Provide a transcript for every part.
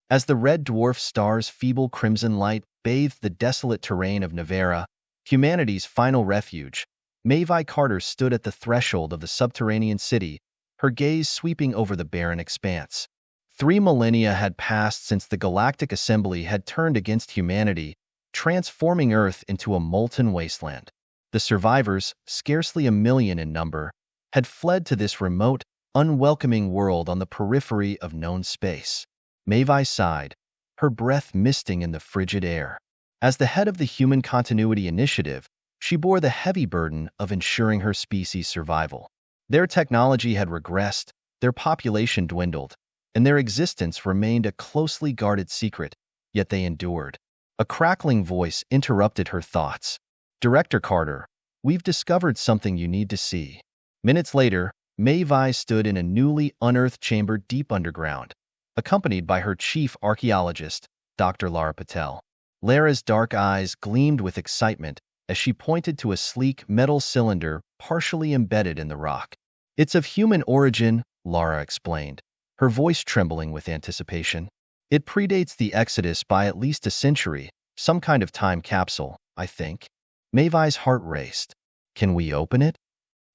As the red dwarf star's feeble crimson light bathed the desolate terrain of Nevera, humanity's final refuge, Mavi Carter stood at the threshold of the subterranean city, her gaze sweeping over the barren expanse. 3 millennia had passed since the Galactic Assembly had turned against humanity, transforming Earth into a molten wasteland. The survivors, scarcely a million in number, had fled to this remote, unwelcoming world on the periphery of known space. Mavi sighed, her breath misting in the frigid air. As the head of the Human Continuity Initiative, she bore the heavy burden of ensuring her species' survival. Their technology had regressed, their population dwindled, and their existence remained a closely guarded secret, yet they endured. A crackling voice interrupted her thoughts. "Director Carter, we've discovered something you need to see." Minutes later, Mavi stood in a newly unearthed chamber deep underground, accompanied by her chief archaeologist, Dr. Lara Patel. Lara's dark eyes gleamed with excitement as she pointed to a sleek metal cylinder partially embedded in the rock. "It's of human origin," Lara explained, her voice trembling with anticipation. "It predates the Exodus by at least a century, some kind of time capsule, I think." Mavi's heart raced. "Can we open it?"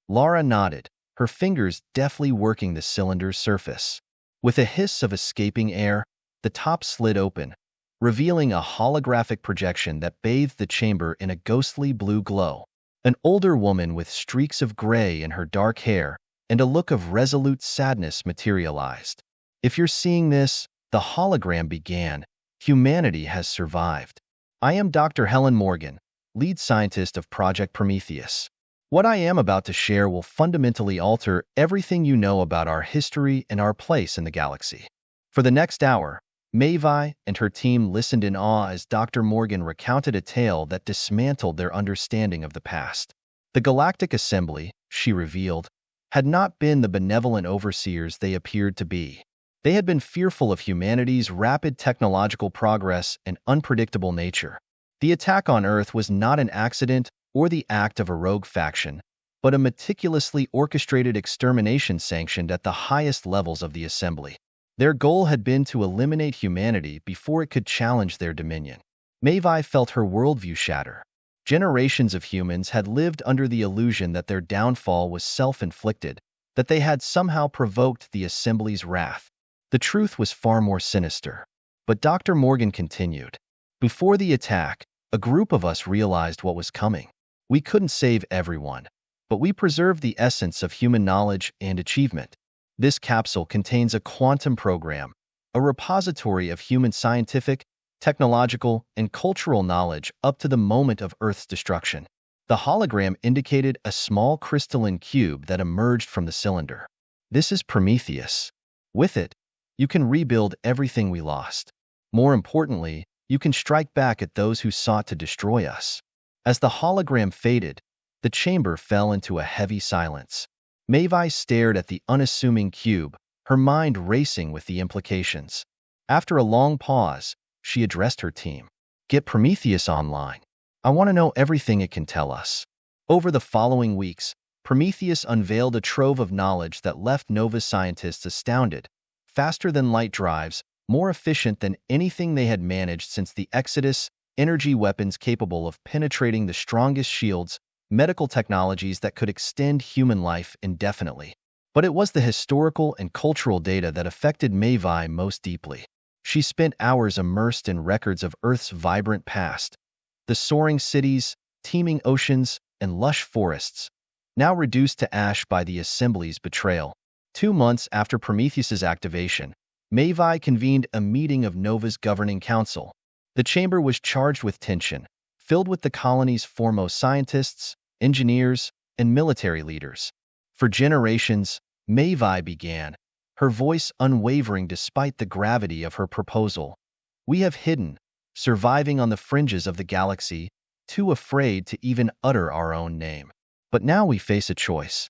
Lara nodded, her fingers deftly working the cylinder's surface. With a hiss of escaping air, the top slid open, revealing a holographic projection that bathed the chamber in a ghostly blue glow. An older woman with streaks of gray in her dark hair and a look of resolute sadness materialized. "If you're seeing this," the hologram began, "humanity has survived. I am Dr. Helen Morgan, lead scientist of Project Prometheus. What I am about to share will fundamentally alter everything you know about our history and our place in the galaxy." For the next hour, Mavi and her team listened in awe as Dr. Morgan recounted a tale that dismantled their understanding of the past. The Galactic Assembly, she revealed, had not been the benevolent overseers they appeared to be. They had been fearful of humanity's rapid technological progress and unpredictable nature. The attack on Earth was not an accident or the act of a rogue faction, but a meticulously orchestrated extermination sanctioned at the highest levels of the Assembly. Their goal had been to eliminate humanity before it could challenge their dominion. Mavi felt her worldview shatter. Generations of humans had lived under the illusion that their downfall was self-inflicted, that they had somehow provoked the Assembly's wrath. The truth was far more sinister. But Dr. Morgan continued. "Before the attack, a group of us realized what was coming. We couldn't save everyone, but we preserved the essence of human knowledge and achievement. This capsule contains a quantum program, a repository of human scientific, technological, and cultural knowledge up to the moment of Earth's destruction." The hologram indicated a small crystalline cube that emerged from the cylinder. "This is Prometheus. With it, you can rebuild everything we lost. More importantly, you can strike back at those who sought to destroy us." As the hologram faded, the chamber fell into a heavy silence. Mavi stared at the unassuming cube, her mind racing with the implications. After a long pause, she addressed her team. "Get Prometheus online. I want to know everything it can tell us." Over the following weeks, Prometheus unveiled a trove of knowledge that left Nova scientists astounded. Faster than light drives, more efficient than anything they had managed since the Exodus, energy weapons capable of penetrating the strongest shields, medical technologies that could extend human life indefinitely. But it was the historical and cultural data that affected Mavi most deeply. She spent hours immersed in records of Earth's vibrant past. The soaring cities, teeming oceans, and lush forests, now reduced to ash by the Assembly's betrayal. 2 months after Prometheus's activation, Mavi convened a meeting of Nova's governing council. The chamber was charged with tension, filled with the colony's foremost scientists, engineers, and military leaders. For generations, Mavi began, her voice unwavering despite the gravity of her proposal. "We have hidden, surviving on the fringes of the galaxy, too afraid to even utter our own name. But now we face a choice."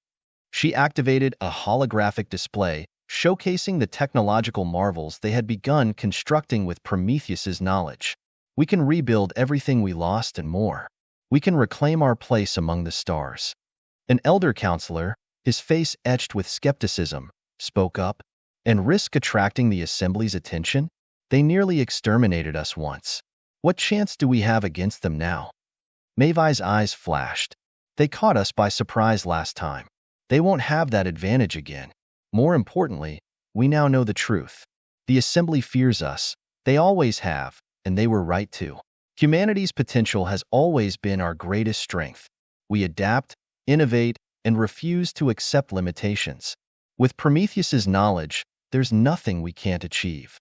She activated a holographic display, showcasing the technological marvels they had begun constructing with Prometheus's knowledge. "We can rebuild everything we lost and more. We can reclaim our place among the stars." An elder counselor, his face etched with skepticism, spoke up. "And risk attracting the Assembly's attention?" They nearly exterminated us once. What chance do we have against them now? Mavi's eyes flashed. They caught us by surprise last time. They won't have that advantage again. More importantly, we now know the truth. The Assembly fears us. They always have, and they were right to. Humanity's potential has always been our greatest strength. We adapt, innovate, and refuse to accept limitations. With Prometheus's knowledge, there's nothing we can't achieve.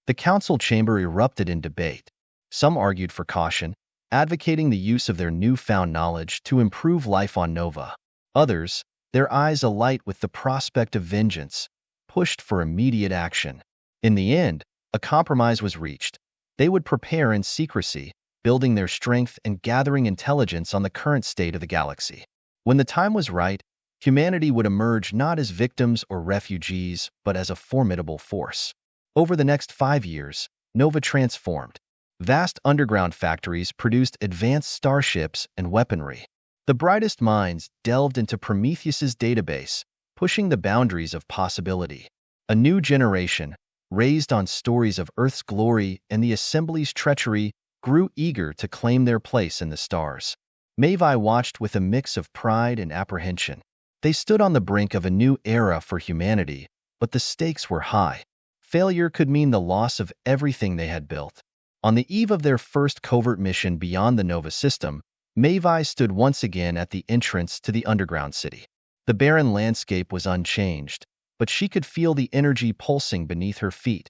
The council chamber erupted in debate. Some argued for caution, advocating the use of their newfound knowledge to improve life on Nova. Others, their eyes alight with the prospect of vengeance, pushed for immediate action. In the end, a compromise was reached. They would prepare in secrecy, building their strength and gathering intelligence on the current state of the galaxy. When the time was right, humanity would emerge not as victims or refugees, but as a formidable force. Over the next 5 years, Nova transformed. Vast underground factories produced advanced starships and weaponry. The brightest minds delved into Prometheus's database, pushing the boundaries of possibility. A new generation, raised on stories of Earth's glory and the Assembly's treachery, grew eager to claim their place in the stars. Mavi watched with a mix of pride and apprehension. They stood on the brink of a new era for humanity, but the stakes were high. Failure could mean the loss of everything they had built. On the eve of their first covert mission beyond the Nova system, Mavi stood once again at the entrance to the underground city. The barren landscape was unchanged, but she could feel the energy pulsing beneath her feet,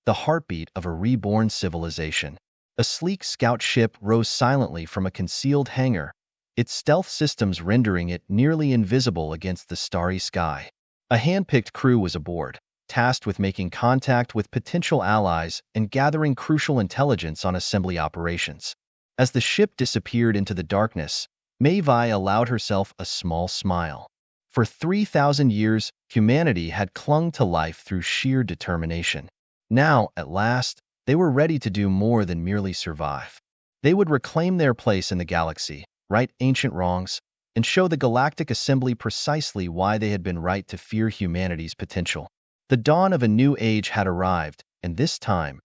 the heartbeat of a reborn civilization. A sleek scout ship rose silently from a concealed hangar, its stealth systems rendering it nearly invisible against the starry sky. A hand-picked crew was aboard, tasked with making contact with potential allies and gathering crucial intelligence on Assembly operations. As the ship disappeared into the darkness, Mavi allowed herself a small smile. For 3,000 years, humanity had clung to life through sheer determination. Now, at last, they were ready to do more than merely survive. They would reclaim their place in the galaxy, right ancient wrongs, and show the Galactic Assembly precisely why they had been right to fear humanity's potential. The dawn of a new age had arrived, and this time,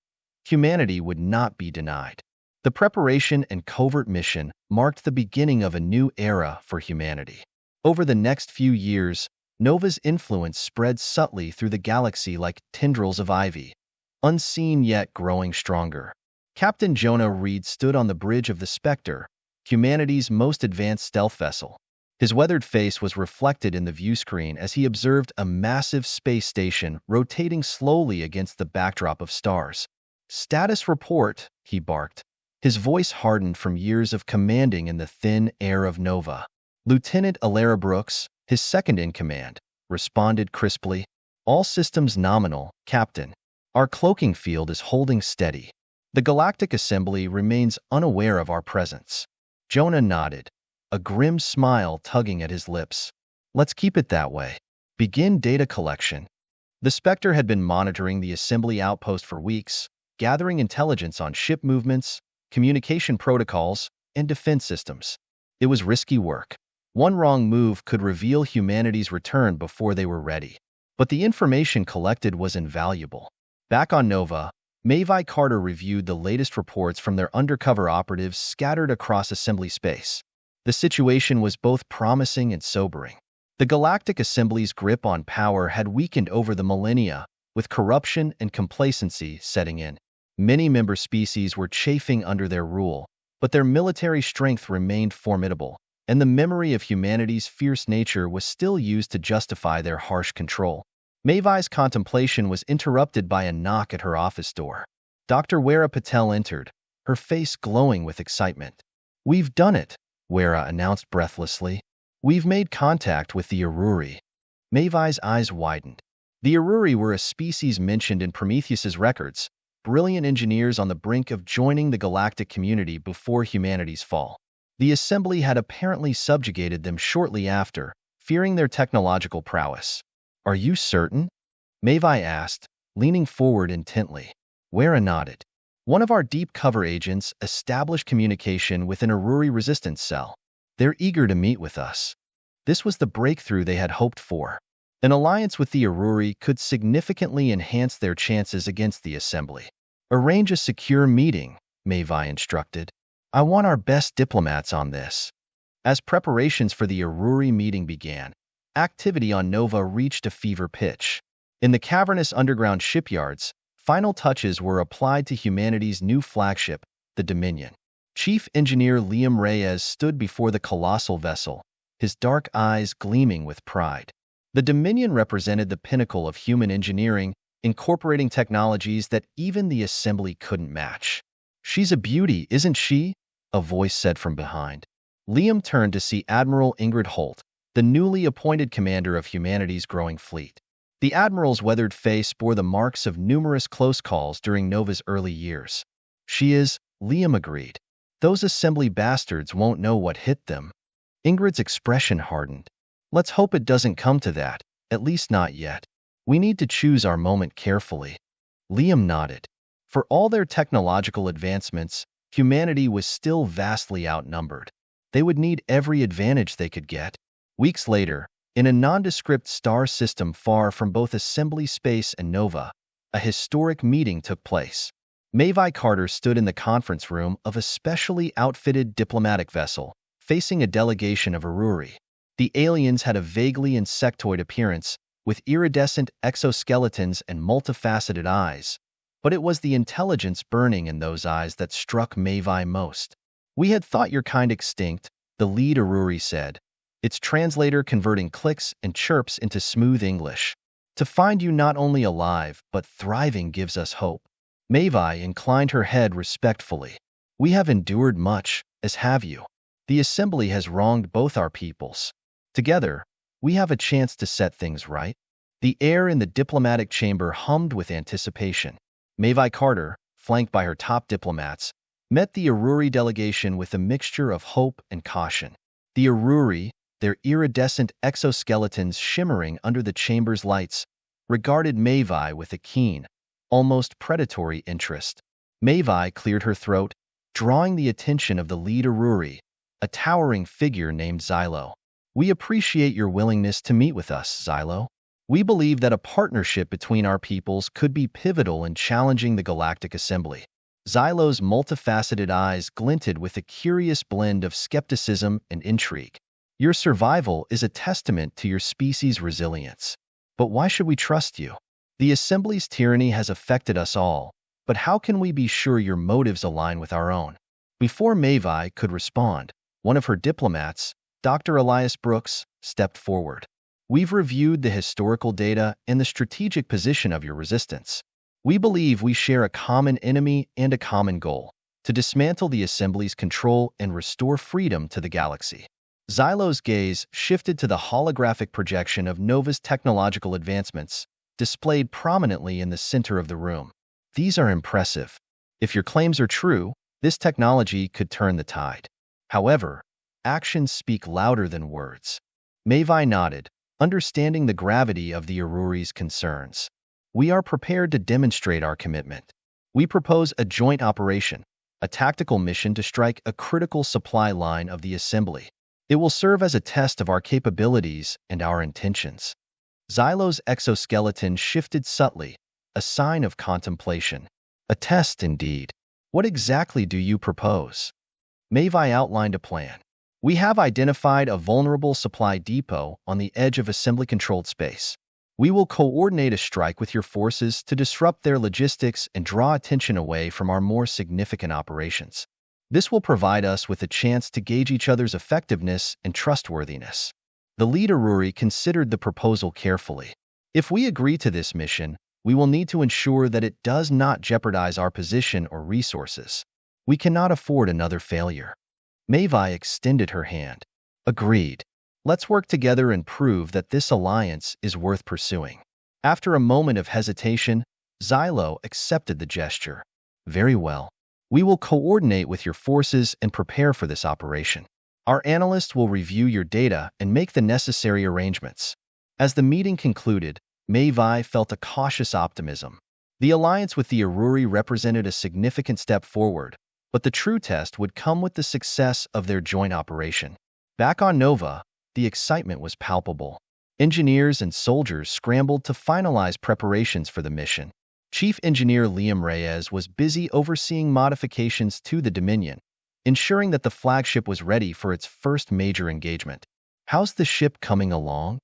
humanity would not be denied. The preparation and covert mission marked the beginning of a new era for humanity. Over the next few years, Nova's influence spread subtly through the galaxy like tendrils of ivy, unseen yet growing stronger. Captain Jonah Reed stood on the bridge of the Spectre, humanity's most advanced stealth vessel. His weathered face was reflected in the viewscreen as he observed a massive space station rotating slowly against the backdrop of stars. "Status report," he barked. His voice hardened from years of commanding in the thin air of Nova. Lieutenant Alara Brooks, his second-in-command, responded crisply. "All systems nominal, Captain. Our cloaking field is holding steady. The Galactic Assembly remains unaware of our presence." Jonah nodded, a grim smile tugging at his lips. "Let's keep it that way. Begin data collection." The Spectre had been monitoring the Assembly outpost for weeks, gathering intelligence on ship movements, communication protocols, and defense systems. It was risky work. One wrong move could reveal humanity's return before they were ready. But the information collected was invaluable. Back on Nova, Mavi Carter reviewed the latest reports from their undercover operatives scattered across Assembly space. The situation was both promising and sobering. The Galactic Assembly's grip on power had weakened over the millennia, with corruption and complacency setting in. Many member species were chafing under their rule, but their military strength remained formidable, and the memory of humanity's fierce nature was still used to justify their harsh control. Mavi's contemplation was interrupted by a knock at her office door. Dr. Wera Patel entered, her face glowing with excitement. "We've done it," Wera announced breathlessly. "We've made contact with the Aruri." Mavi's eyes widened. The Aruri were a species mentioned in Prometheus's records, brilliant engineers on the brink of joining the galactic community before humanity's fall. The Assembly had apparently subjugated them shortly after, fearing their technological prowess. "Are you certain?" Mavi asked, leaning forward intently. Wera nodded. "One of our deep cover agents established communication with an Aruri resistance cell. They're eager to meet with us." This was the breakthrough they had hoped for. An alliance with the Aruri could significantly enhance their chances against the Assembly. Arrange a secure meeting, Mavi instructed. I want our best diplomats on this. As preparations for the Aruri meeting began, activity on Nova reached a fever pitch. In the cavernous underground shipyards, final touches were applied to humanity's new flagship, the Dominion. Chief Engineer Liam Reyes stood before the colossal vessel, his dark eyes gleaming with pride. The Dominion represented the pinnacle of human engineering, incorporating technologies that even the Assembly couldn't match. "She's a beauty, isn't she?" a voice said from behind. Liam turned to see Admiral Ingrid Holt, the newly appointed commander of humanity's growing fleet. The Admiral's weathered face bore the marks of numerous close calls during Nova's early years. "She is," Liam agreed. "Those Assembly bastards won't know what hit them." Ingrid's expression hardened. "Let's hope it doesn't come to that, at least not yet. We need to choose our moment carefully." Liam nodded. For all their technological advancements, humanity was still vastly outnumbered. They would need every advantage they could get. Weeks later, in a nondescript star system far from both Assembly Space and Nova, a historic meeting took place. Mavi Carter stood in the conference room of a specially outfitted diplomatic vessel, facing a delegation of Aruri. The aliens had a vaguely insectoid appearance, with iridescent exoskeletons and multifaceted eyes, but it was the intelligence burning in those eyes that struck Mavi most. "We had thought your kind extinct," the lead Aruri said, its translator converting clicks and chirps into smooth English. "To find you not only alive, but thriving gives us hope." Mavi inclined her head respectfully. "We have endured much, as have you. The Assembly has wronged both our peoples. Together, we have a chance to set things right." The air in the diplomatic chamber hummed with anticipation. Mavi Carter, flanked by her top diplomats, met the Aruri delegation with a mixture of hope and caution. The Aruri, their iridescent exoskeletons shimmering under the chamber's lights, regarded Mavi with a keen, almost predatory interest. Mavi cleared her throat, drawing the attention of the lead Aruri, a towering figure named Xylo. "We appreciate your willingness to meet with us, Xylo. We believe that a partnership between our peoples could be pivotal in challenging the Galactic Assembly." Xylo's multifaceted eyes glinted with a curious blend of skepticism and intrigue. "Your survival is a testament to your species' resilience. But why should we trust you? The Assembly's tyranny has affected us all, but how can we be sure your motives align with our own?" Before Mavi could respond, one of her diplomats, Dr. Elias Brooks, stepped forward. "We've reviewed the historical data and the strategic position of your resistance. We believe we share a common enemy and a common goal: to dismantle the Assembly's control and restore freedom to the galaxy." Xylo's gaze shifted to the holographic projection of Nova's technological advancements, displayed prominently in the center of the room. "These are impressive. If your claims are true, this technology could turn the tide. However, actions speak louder than words." Mavi nodded, understanding the gravity of the Aruri's concerns. "We are prepared to demonstrate our commitment. We propose a joint operation, a tactical mission to strike a critical supply line of the Assembly. It will serve as a test of our capabilities and our intentions." Xylo's exoskeleton shifted subtly, a sign of contemplation. "A test indeed. What exactly do you propose?" Mavi outlined a plan. "We have identified a vulnerable supply depot on the edge of Assembly-controlled space. We will coordinate a strike with your forces to disrupt their logistics and draw attention away from our more significant operations. This will provide us with a chance to gauge each other's effectiveness and trustworthiness." The lead Aruri considered the proposal carefully. "If we agree to this mission, we will need to ensure that it does not jeopardize our position or resources. We cannot afford another failure." Mavi extended her hand. "Agreed. Let's work together and prove that this alliance is worth pursuing." After a moment of hesitation, Xylo accepted the gesture. "Very well. We will coordinate with your forces and prepare for this operation. Our analysts will review your data and make the necessary arrangements." As the meeting concluded, Mavi felt a cautious optimism. The alliance with the Aruri represented a significant step forward, but the true test would come with the success of their joint operation. Back on Nova, the excitement was palpable. Engineers and soldiers scrambled to finalize preparations for the mission. Chief Engineer Liam Reyes was busy overseeing modifications to the Dominion, ensuring that the flagship was ready for its first major engagement. "How's the ship coming along?"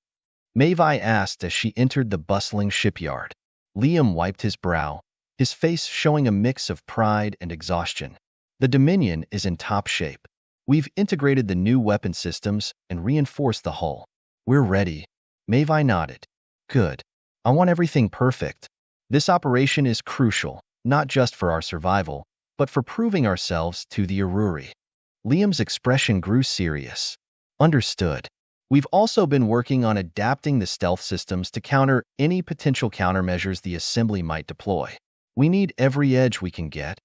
Mavi asked as she entered the bustling shipyard. Liam wiped his brow, his face showing a mix of pride and exhaustion. "The Dominion is in top shape. We've integrated the new weapon systems and reinforced the hull. We're ready." Mavi nodded. "Good. I want everything perfect. This operation is crucial, not just for our survival, but for proving ourselves to the Aruri." Liam's expression grew serious. "Understood. We've also been working on adapting the stealth systems to counter any potential countermeasures the assembly might deploy. We need every edge we can get."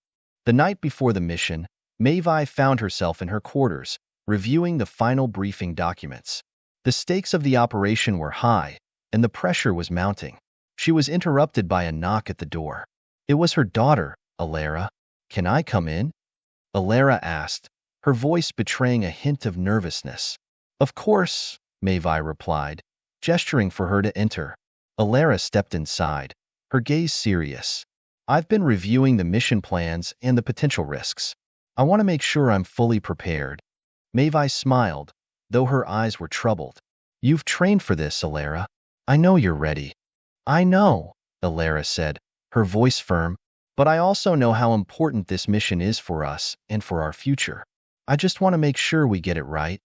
The night before the mission, Mavi found herself in her quarters, reviewing the final briefing documents. The stakes of the operation were high, and the pressure was mounting. She was interrupted by a knock at the door. It was her daughter, Alara. "Can I come in?" Alara asked, her voice betraying a hint of nervousness. "Of course," Mavi replied, gesturing for her to enter. Alara stepped inside, her gaze serious. "I've been reviewing the mission plans and the potential risks. I want to make sure I'm fully prepared." Mavi smiled, though her eyes were troubled. "You've trained for this, Alara. I know you're ready." "I know," Alara said, her voice firm, "but I also know how important this mission is for us and for our future. I just want to make sure we get it right."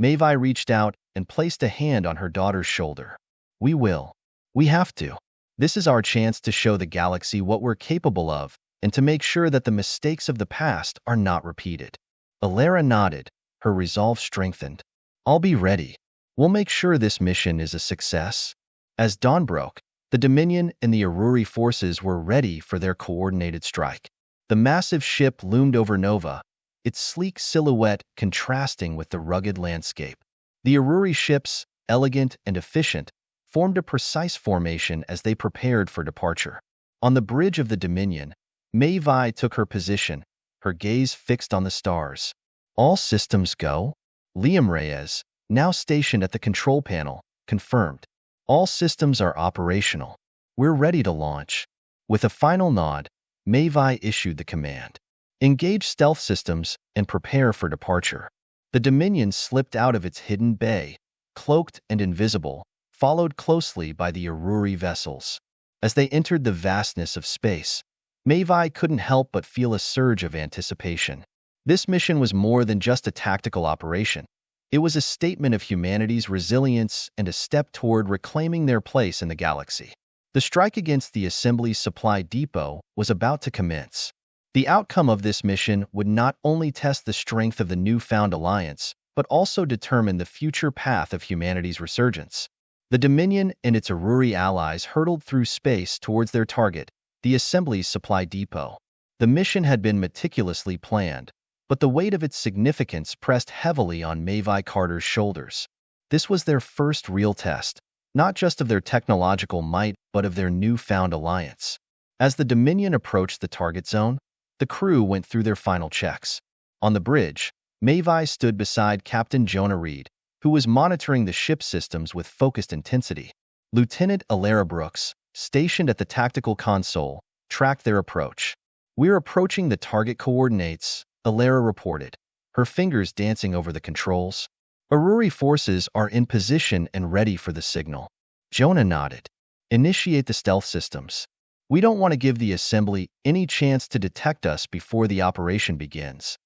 Mavi reached out and placed a hand on her daughter's shoulder. "We will. We have to. This is our chance to show the galaxy what we're capable of and to make sure that the mistakes of the past are not repeated." Alara nodded, her resolve strengthened. "I'll be ready. We'll make sure this mission is a success." As dawn broke, the Dominion and the Aruri forces were ready for their coordinated strike. The massive ship loomed over Nova, its sleek silhouette contrasting with the rugged landscape. The Aruri ships, elegant and efficient, formed a precise formation as they prepared for departure. On the bridge of the Dominion, Mavi took her position, her gaze fixed on the stars. "All systems go?" Liam Reyes, now stationed at the control panel, confirmed. "All systems are operational. We're ready to launch." With a final nod, Mavi issued the command. "Engage stealth systems and prepare for departure." The Dominion slipped out of its hidden bay, cloaked and invisible, followed closely by the Aruri vessels. As they entered the vastness of space, Mavi couldn't help but feel a surge of anticipation. This mission was more than just a tactical operation. It was a statement of humanity's resilience and a step toward reclaiming their place in the galaxy. The strike against the Assembly's supply depot was about to commence. The outcome of this mission would not only test the strength of the newfound alliance, but also determine the future path of humanity's resurgence. The Dominion and its Aruri allies hurtled through space towards their target, the Assembly's supply depot. The mission had been meticulously planned, but the weight of its significance pressed heavily on Mavi Carter's shoulders. This was their first real test, not just of their technological might, but of their newfound alliance. As the Dominion approached the target zone, the crew went through their final checks. On the bridge, Mavi stood beside Captain Jonah Reed, who was monitoring the ship's systems with focused intensity. Lieutenant Alara Brooks, stationed at the tactical console, tracked their approach. "We're approaching the target coordinates," Alara reported, her fingers dancing over the controls. "Aruri forces are in position and ready for the signal." Jonah nodded. "Initiate the stealth systems. We don't want to give the Assembly any chance to detect us before the operation begins."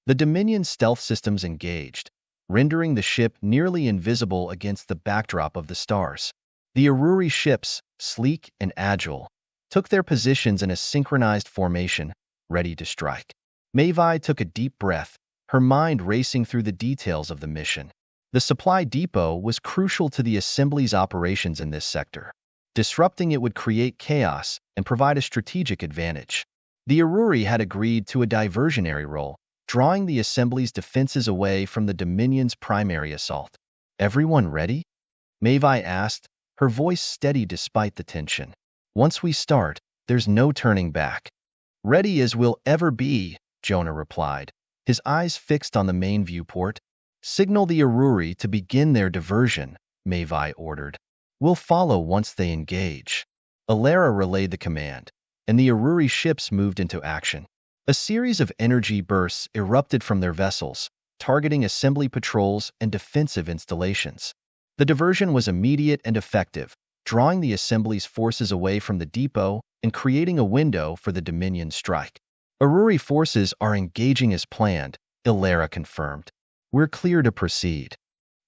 The Dominion stealth systems engaged, rendering the ship nearly invisible against the backdrop of the stars. The Aruri ships, sleek and agile, took their positions in a synchronized formation, ready to strike. Mavi took a deep breath, her mind racing through the details of the mission. The supply depot was crucial to the Assembly's operations in this sector. Disrupting it would create chaos and provide a strategic advantage. The Aruri had agreed to a diversionary role, drawing the Assembly's defenses away from the Dominion's primary assault. "Everyone ready?" Mavi asked, her voice steady despite the tension. "Once we start, there's no turning back." "Ready as we'll ever be," Jonah replied, his eyes fixed on the main viewport. "Signal the Aruri to begin their diversion," Mavi ordered. "We'll follow once they engage." Alara relayed the command, and the Aruri ships moved into action. A series of energy bursts erupted from their vessels, targeting assembly patrols and defensive installations. The diversion was immediate and effective, drawing the assembly's forces away from the depot and creating a window for the Dominion strike. Aruri forces are engaging as planned, Ilera confirmed. We're clear to proceed.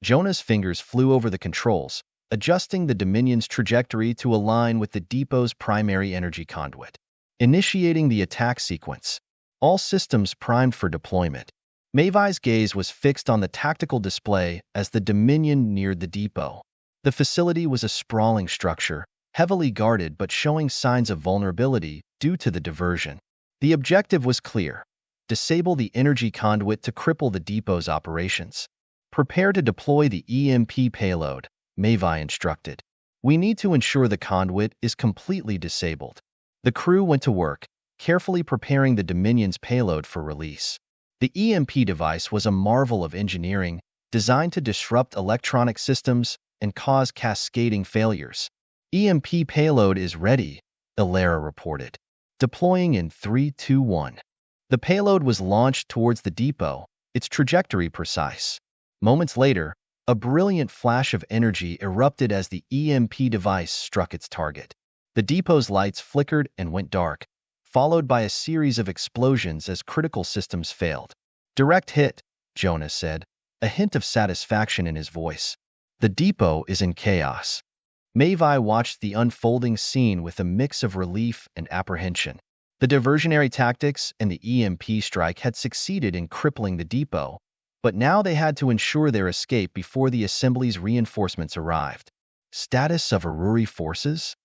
Jonah's fingers flew over the controls, adjusting the Dominion's trajectory to align with the depot's primary energy conduit. Initiating the attack sequence. All systems primed for deployment. Mavi's gaze was fixed on the tactical display as the Dominion neared the depot. The facility was a sprawling structure, heavily guarded but showing signs of vulnerability due to the diversion. The objective was clear: disable the energy conduit to cripple the depot's operations. Prepare to deploy the EMP payload, Mavi instructed. We need to ensure the conduit is completely disabled. The crew went to work, carefully preparing the Dominion's payload for release. The EMP device was a marvel of engineering, designed to disrupt electronic systems and cause cascading failures. EMP payload is ready, Ilera reported. Deploying in 3, 2, 1. The payload was launched towards the depot, its trajectory precise. Moments later, a brilliant flash of energy erupted as the EMP device struck its target. The depot's lights flickered and went dark, followed by a series of explosions as critical systems failed. Direct hit, Jonas said, a hint of satisfaction in his voice. The depot is in chaos. Mavi watched the unfolding scene with a mix of relief and apprehension. The diversionary tactics and the EMP strike had succeeded in crippling the depot, but now they had to ensure their escape before the assembly's reinforcements arrived. Status of Aruri forces?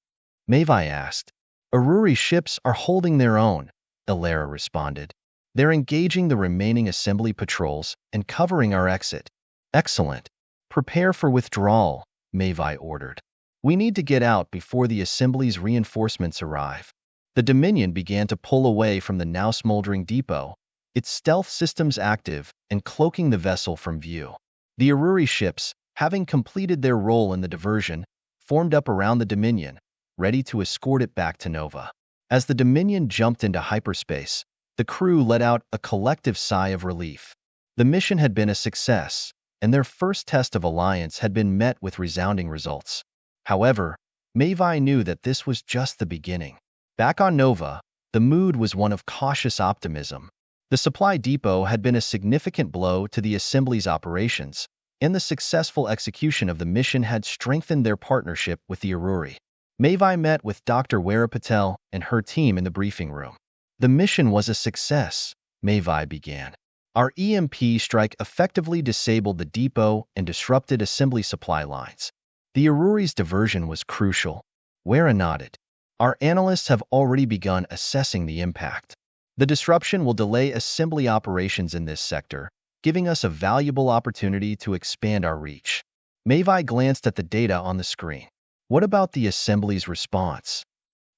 Mavi asked. Aruri ships are holding their own, Ilera responded. They're engaging the remaining assembly patrols and covering our exit. Excellent. Prepare for withdrawal, Mavi ordered. We need to get out before the assembly's reinforcements arrive. The Dominion began to pull away from the now smoldering depot, its stealth systems active and cloaking the vessel from view. The Aruri ships, having completed their role in the diversion, formed up around the Dominion, ready to escort it back to Nova. As the Dominion jumped into hyperspace, the crew let out a collective sigh of relief. The mission had been a success, and their first test of alliance had been met with resounding results. However, Mavi knew that this was just the beginning. Back on Nova, the mood was one of cautious optimism. The supply depot had been a significant blow to the assembly's operations, and the successful execution of the mission had strengthened their partnership with the Aruri. Mavi met with Dr. Wera Patel and her team in the briefing room. The mission was a success, Mavi began. Our EMP strike effectively disabled the depot and disrupted assembly supply lines. The Aruri's diversion was crucial. Wera nodded. Our analysts have already begun assessing the impact. The disruption will delay assembly operations in this sector, giving us a valuable opportunity to expand our reach. Mavi glanced at the data on the screen. What about the assembly's response?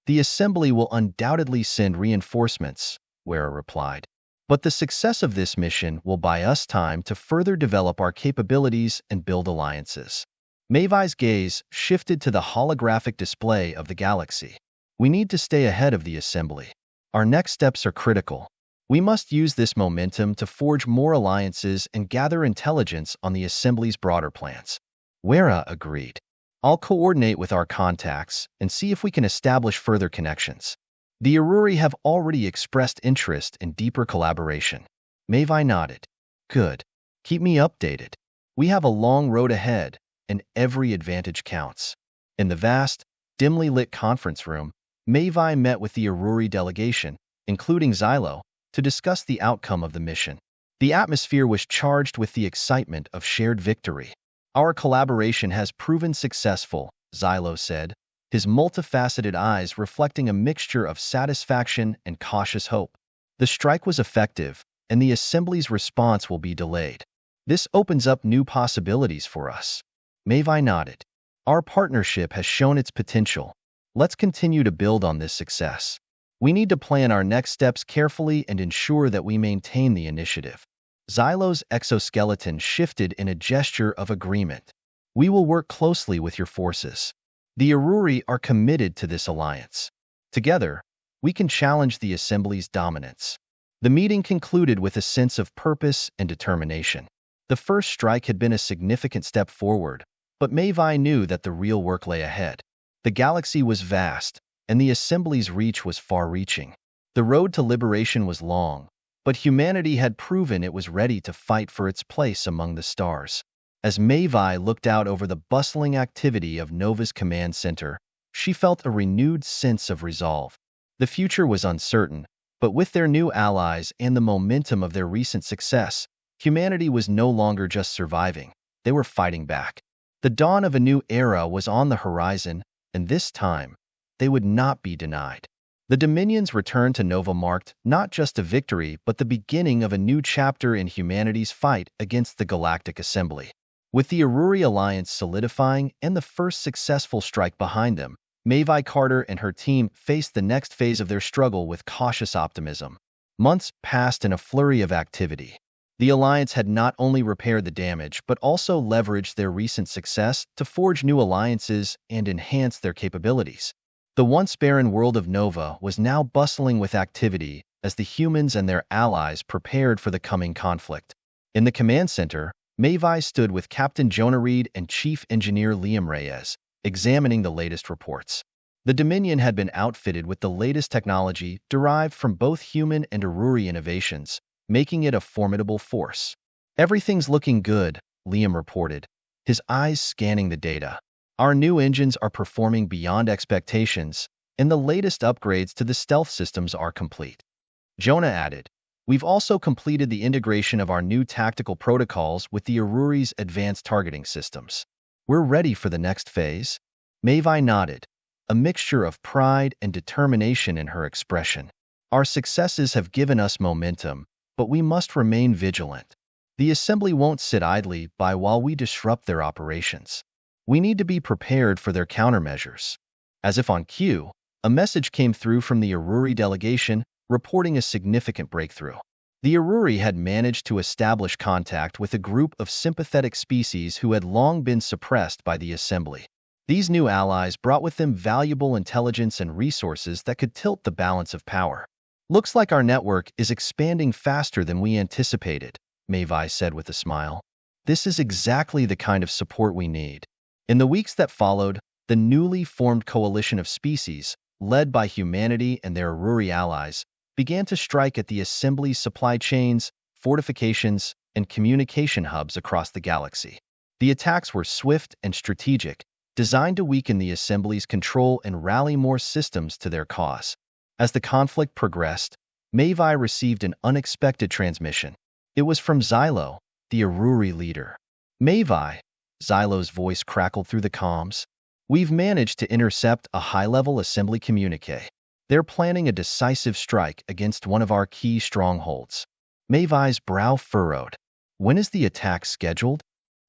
The assembly will undoubtedly send reinforcements, Wera replied. But the success of this mission will buy us time to further develop our capabilities and build alliances. Mavi's gaze shifted to the holographic display of the galaxy. We need to stay ahead of the assembly. Our next steps are critical. We must use this momentum to forge more alliances and gather intelligence on the assembly's broader plans. Wera agreed. I'll coordinate with our contacts and see if we can establish further connections. The Aruri have already expressed interest in deeper collaboration. Mavi nodded. Good. Keep me updated. We have a long road ahead, and every advantage counts. In the vast, dimly lit conference room, Mavi met with the Aruri delegation, including Xylo, to discuss the outcome of the mission. The atmosphere was charged with the excitement of shared victory. Our collaboration has proven successful, Xylo said, his multifaceted eyes reflecting a mixture of satisfaction and cautious hope. The strike was effective, and the assembly's response will be delayed. This opens up new possibilities for us. Mavi nodded. Our partnership has shown its potential. Let's continue to build on this success. We need to plan our next steps carefully and ensure that we maintain the initiative. Xylo's exoskeleton shifted in a gesture of agreement. We will work closely with your forces. The Aruri are committed to this alliance. Together, we can challenge the Assembly's dominance. The meeting concluded with a sense of purpose and determination. The first strike had been a significant step forward, but Mavi knew that the real work lay ahead. The galaxy was vast, and the Assembly's reach was far-reaching. The road to liberation was long, but humanity had proven it was ready to fight for its place among the stars. As Mavi looked out over the bustling activity of Nova's command center, she felt a renewed sense of resolve. The future was uncertain, but with their new allies and the momentum of their recent success, humanity was no longer just surviving, they were fighting back. The dawn of a new era was on the horizon, and this time, they would not be denied. The Dominion's return to Nova marked not just a victory but the beginning of a new chapter in humanity's fight against the Galactic Assembly. With the Aruri alliance solidifying and the first successful strike behind them, Mavi Carter and her team faced the next phase of their struggle with cautious optimism. Months passed in a flurry of activity. The alliance had not only repaired the damage but also leveraged their recent success to forge new alliances and enhance their capabilities. The once barren world of Nova was now bustling with activity as the humans and their allies prepared for the coming conflict. In the command center, Mavi stood with Captain Jonah Reed and Chief Engineer Liam Reyes, examining the latest reports. The Dominion had been outfitted with the latest technology derived from both human and Aruri innovations, making it a formidable force. "Everything's looking good," Liam reported, his eyes scanning the data. "Our new engines are performing beyond expectations, and the latest upgrades to the stealth systems are complete." Jonah added, "We've also completed the integration of our new tactical protocols with the Aruri's advanced targeting systems. We're ready for the next phase." Mavi nodded, a mixture of pride and determination in her expression. "Our successes have given us momentum, but we must remain vigilant. The Assembly won't sit idly by while we disrupt their operations. We need to be prepared for their countermeasures." As if on cue, a message came through from the Aruri delegation reporting a significant breakthrough. The Aruri had managed to establish contact with a group of sympathetic species who had long been suppressed by the Assembly. These new allies brought with them valuable intelligence and resources that could tilt the balance of power. "Looks like our network is expanding faster than we anticipated," Mavi said with a smile. "This is exactly the kind of support we need." In the weeks that followed, the newly formed coalition of species, led by humanity and their Aruri allies, began to strike at the Assembly's supply chains, fortifications, and communication hubs across the galaxy. The attacks were swift and strategic, designed to weaken the Assembly's control and rally more systems to their cause. As the conflict progressed, Mavi received an unexpected transmission. It was from Xylo, the Aruri leader. "Mavi," Xylo's voice crackled through the comms, "we've managed to intercept a high-level Assembly communique. They're planning a decisive strike against one of our key strongholds." Mavi's brow furrowed. "When is the attack scheduled?"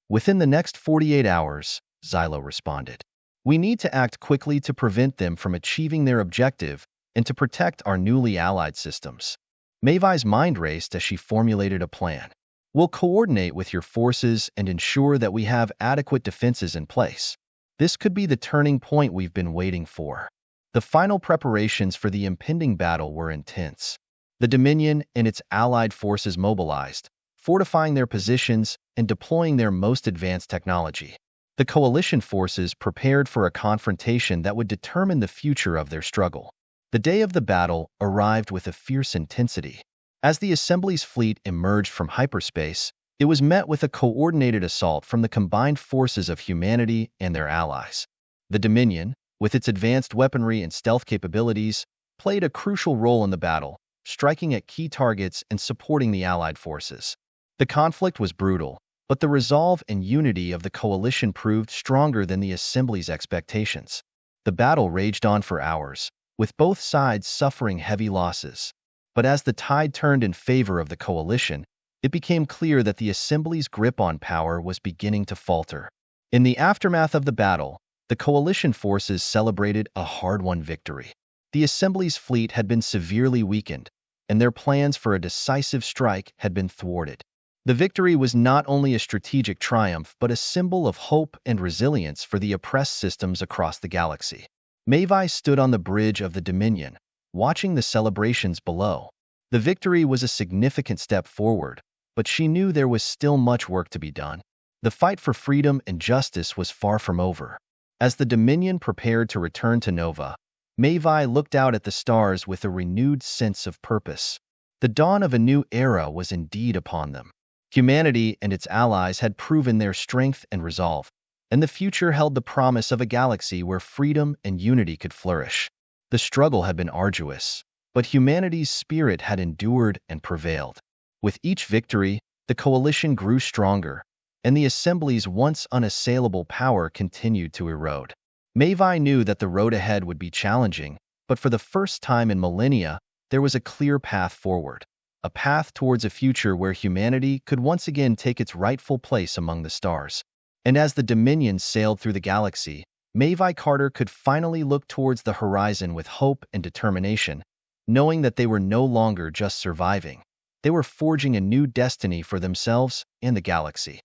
"Within the next 48 hours, Xylo responded. "We need to act quickly to prevent them from achieving their objective and to protect our newly allied systems." Mavi's mind raced as she formulated a plan. "We'll coordinate with your forces and ensure that we have adequate defenses in place. This could be the turning point we've been waiting for." The final preparations for the impending battle were intense. The Dominion and its allied forces mobilized, fortifying their positions and deploying their most advanced technology. The coalition forces prepared for a confrontation that would determine the future of their struggle. The day of the battle arrived with a fierce intensity. As the Assembly's fleet emerged from hyperspace, it was met with a coordinated assault from the combined forces of humanity and their allies. The Dominion, with its advanced weaponry and stealth capabilities, played a crucial role in the battle, striking at key targets and supporting the Allied forces. The conflict was brutal, but the resolve and unity of the coalition proved stronger than the Assembly's expectations. The battle raged on for hours, with both sides suffering heavy losses. But as the tide turned in favor of the coalition, it became clear that the Assembly's grip on power was beginning to falter. In the aftermath of the battle, the coalition forces celebrated a hard-won victory. The Assembly's fleet had been severely weakened, and their plans for a decisive strike had been thwarted. The victory was not only a strategic triumph but a symbol of hope and resilience for the oppressed systems across the galaxy. Mavi stood on the bridge of the Dominion, watching the celebrations below. The victory was a significant step forward, but she knew there was still much work to be done. The fight for freedom and justice was far from over. As the Dominion prepared to return to Nova, Mavi looked out at the stars with a renewed sense of purpose. The dawn of a new era was indeed upon them. Humanity and its allies had proven their strength and resolve, and the future held the promise of a galaxy where freedom and unity could flourish. The struggle had been arduous, but humanity's spirit had endured and prevailed. With each victory, the coalition grew stronger, and the Assembly's once unassailable power continued to erode. Mavi knew that the road ahead would be challenging, but for the first time in millennia, there was a clear path forward, a path towards a future where humanity could once again take its rightful place among the stars. And as the Dominion sailed through the galaxy, Mavi Carter could finally look towards the horizon with hope and determination, knowing that they were no longer just surviving. They were forging a new destiny for themselves and the galaxy.